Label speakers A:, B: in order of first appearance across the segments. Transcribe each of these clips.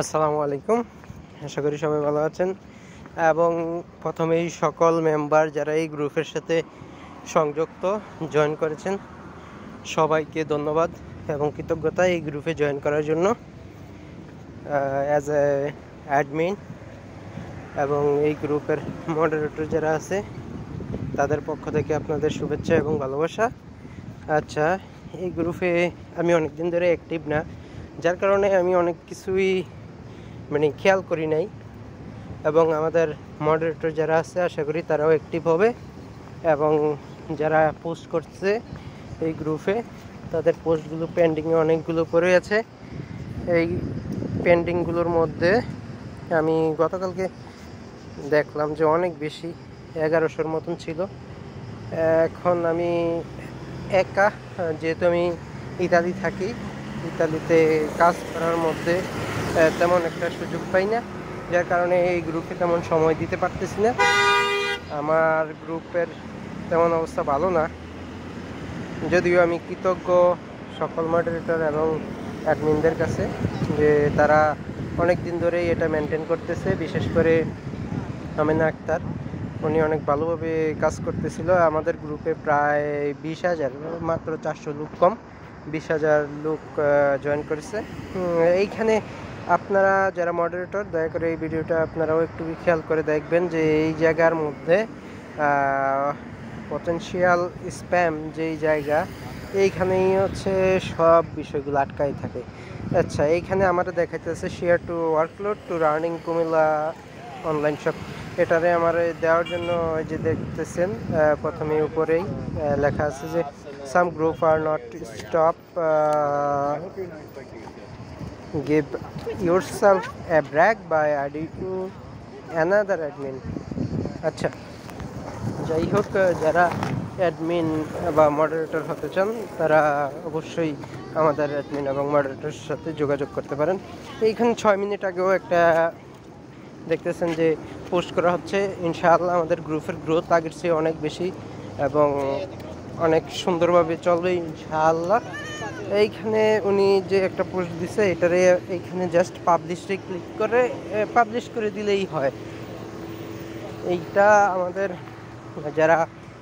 A: আসসালামু আলাইকুম। আশা করি সবাই ভালো আছেন এবং প্রথমেই সকল মেম্বার যারা এই গ্রুপের সাথে সংযুক্ত জয়েন করেছেন সবাইকে ধন্যবাদ এবং কৃতজ্ঞতা এই গ্রুপে জয়েন করার জন্য অ্যাজ এ অ্যাডমিন এবং এই গ্রুপের মডারেটর যারা আছে তাদের পক্ষ থেকে আপনাদের শুভেচ্ছা এবং ভালোবাসা। আচ্ছা, এই গ্রুপে আমি অনেক দিন ধরে অ্যাক্টিভ না, যার কারণে আমি অনেক কিছুই খেয়াল করি নাই এবং আমাদের মডারেটর যারা আছে আশা করি তারাও অ্যাক্টিভ হবে এবং যারা পোস্ট করছে এই গ্রুপে তাদের পোস্টগুলো পেন্ডিংয়ে অনেকগুলো পড়ে আছে। এই পেন্ডিংগুলোর মধ্যে আমি গতকালকে দেখলাম যে অনেক বেশি 1100-র মতন ছিল। এখন আমি একা, যেহেতু আমি ইতালি থাকি, ইতালিতে কাজ করার মধ্যে তেমন একটা সুযোগ পাই না, যার কারণে এই গ্রুপে তেমন সময় দিতে পারতেছি না। আমার গ্রুপের তেমন অবস্থা ভালো না, যদিও আমি কৃতজ্ঞ সকল মডারেটর এবং অ্যাডমিনদের কাছে যে তারা অনেক দিন ধরেই এটা মেনটেন করতেছে। বিশেষ করে আমিনা আক্তার, উনি অনেক ভালোভাবে কাজ করতেছিল। আমাদের গ্রুপে প্রায় 20,000, মাত্র 400 লোক কম, 20,000 লোক জয়েন করেছে। এইখানে আপনারা যারা মডারেটর দয়া করে এই ভিডিওটা আপনারাও একটু খেয়াল করে দেখবেন যে এই জায়গার মধ্যে পটেনশিয়াল স্প্যাম যেই জায়গা, এইখানেই হচ্ছে সব বিষয়গুলো আটকাই থাকে। আচ্ছা, এইখানে আমাদের দেখাইতেছে share to workload to running Comilla online shop. এটারে আমার দেওয়ার জন্য ওই যে দেখতেছেন প্রথমে উপরেই লেখা আছে যে some group are not stop, give yourself a brag by adding to another admin. আচ্ছা, যাই হোক, যারা অ্যাডমিন বা মডারেটর হতে চান তারা অবশ্যই আমাদের অ্যাডমিন এবং মডারেটরের সাথে যোগাযোগ করতে পারেন। এইখানে 6 মিনিট আগেও একটা দেখতেছেন যে পোস্ট করা হচ্ছে। ইনশাআল্লাহ আমাদের গ্রুপের গ্রোথ আগের চেয়ে অনেক বেশি এবং অনেক সুন্দরভাবে চলবে ইনশাআল্লাহ। এইখানে উনি যে একটা পোস্ট দিছে, এটারে এইখানে জাস্ট পাবলিশে ক্লিক করে পাবলিশ করে দিলেই হয়। এইটা আমাদের যারা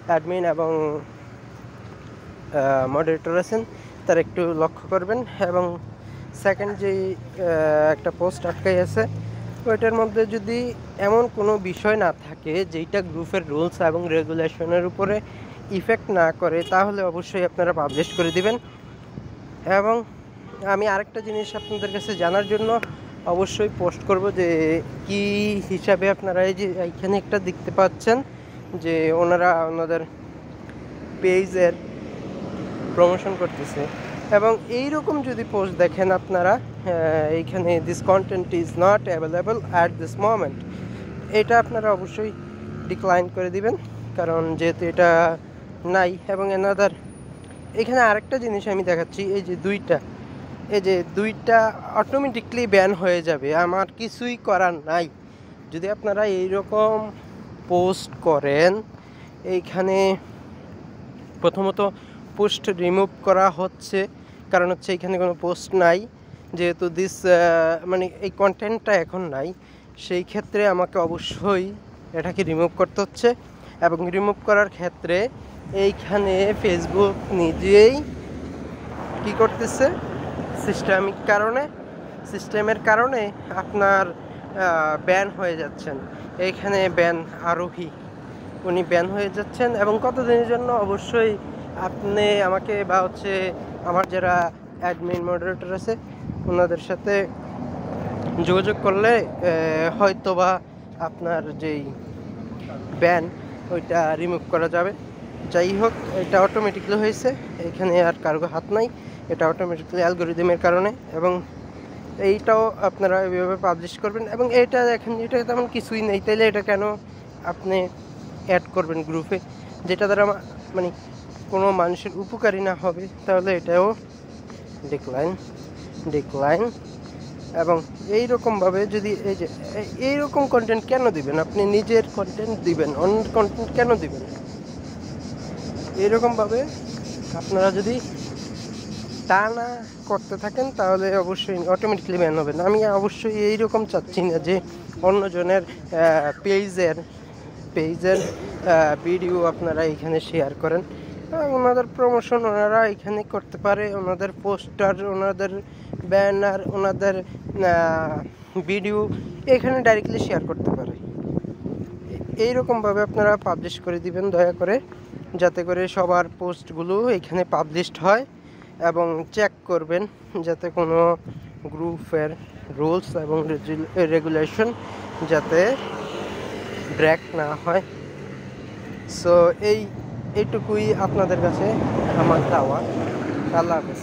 A: অ্যাডমিন এবং মডারেটর আছেন তারা একটু লক্ষ্য করবেন। এবং সেকেন্ড যেই একটা পোস্ট আটকাই আছে, ওইটার মধ্যে যদি এমন কোনো বিষয় না থাকে যেইটা গ্রুপের রুলস এবং রেগুলেশনের উপরে ইফেক্ট না করে, তাহলে অবশ্যই আপনারা পাবলিশ করে দিবেন। এবং আমি আরেকটা জিনিস আপনাদের কাছে জানার জন্য অবশ্যই পোস্ট করব যে কি হিসাবে আপনারা এই যে এইখানে একটা দেখতে পাচ্ছেন যে ওনারা ওনাদের পেজের প্রমোশন করতেছে এবং এইরকম যদি পোস্ট দেখেন আপনারা, এইখানে this content is not available at this moment, এটা আপনারা অবশ্যই ডিক্লাইন করে দিবেন, কারণ যেহেতু এটা নাই। এবং এনাদার এখানে আরেকটা জিনিস আমি দেখাচ্ছি, এই যে দুইটা অটোমেটিকলি ব্যান হয়ে যাবে, আমার কিছুই করার নাই। যদি আপনারা এইরকম পোস্ট করেন, এইখানে প্রথমত পোস্ট রিমুভ করা হচ্ছে, কারণ হচ্ছে এখানে কোনো পোস্ট নাই, যেহেতু এই কন্টেন্টটা এখন নাই, সেই ক্ষেত্রে আমাকে অবশ্যই এটাকে রিমুভ করতে হচ্ছে। এবং রিমুভ করার ক্ষেত্রে এইখানে ফেসবুক নিজেই কি করতেছে, সিস্টেমের কারণে আপনার ব্যান হয়ে যাচ্ছেন। এইখানে ব্যান আরোহী, উনি ব্যান হয়ে যাচ্ছেন এবং কতদিনের জন্য অবশ্যই আপনি আমাকে বা হচ্ছে আমার যারা অ্যাডমিন মডারেটর আছে ওনাদের সাথে যোগাযোগ করলে হয়তো বা আপনার যেই ব্যান ওইটা রিমুভ করা যাবে। যাই হোক, এটা অটোমেটিকলি হয়েছে, এখানে আর কারো হাত নাই, এটা অটোমেটিকলি অ্যালগোরিদমের কারণে। এবং এইটাও আপনারা এইভাবে পাবলিশ করবেন। এবং এটা দেখেন, এটা তেমন কিছুই নেই, তাইলে এটা কেন আপনি অ্যাড করবেন গ্রুপে, যেটা দ্বারা কোনো মানুষের উপকারী না হবে, তাহলে এটাও ডিক্লাইন। এবং এইরকমভাবে যদি এইরকম কন্টেন্ট কেন দিবেন, আপনি নিজের কন্টেন্ট দিবেন, অন্যের কন্টেন্ট কেন দিবেন? এইরকমভাবে আপনারা যদি তা না করতে থাকেন তাহলে অবশ্যই অটোমেটিকলি ব্যান হবে না। আমি অবশ্যই এইরকম চাচ্ছি না যে অন্যজনের পেজের ভিডিও আপনারা এখানে শেয়ার করেন। ওনাদের প্রমোশন ওনারা এখানে করতে পারে, ওনাদের পোস্টার, ওনাদের ব্যানার, ওনাদের ভিডিও এখানে ডাইরেক্টলি শেয়ার করতে পারে। এইরকমভাবে আপনারা পাবলিশ করে দিবেন দয়া করে, যাতে করে সবার পোস্টগুলো এখানে পাবলিশড হয়। এবং চেক করবেন যাতে কোনো গ্রুপের রুলস এবং রেগুলেশন যাতে ব্রেক না হয়। সো এইটুকুই আপনাদের কাছে আমার দাওয়া। আল্লাহ হাফেজ।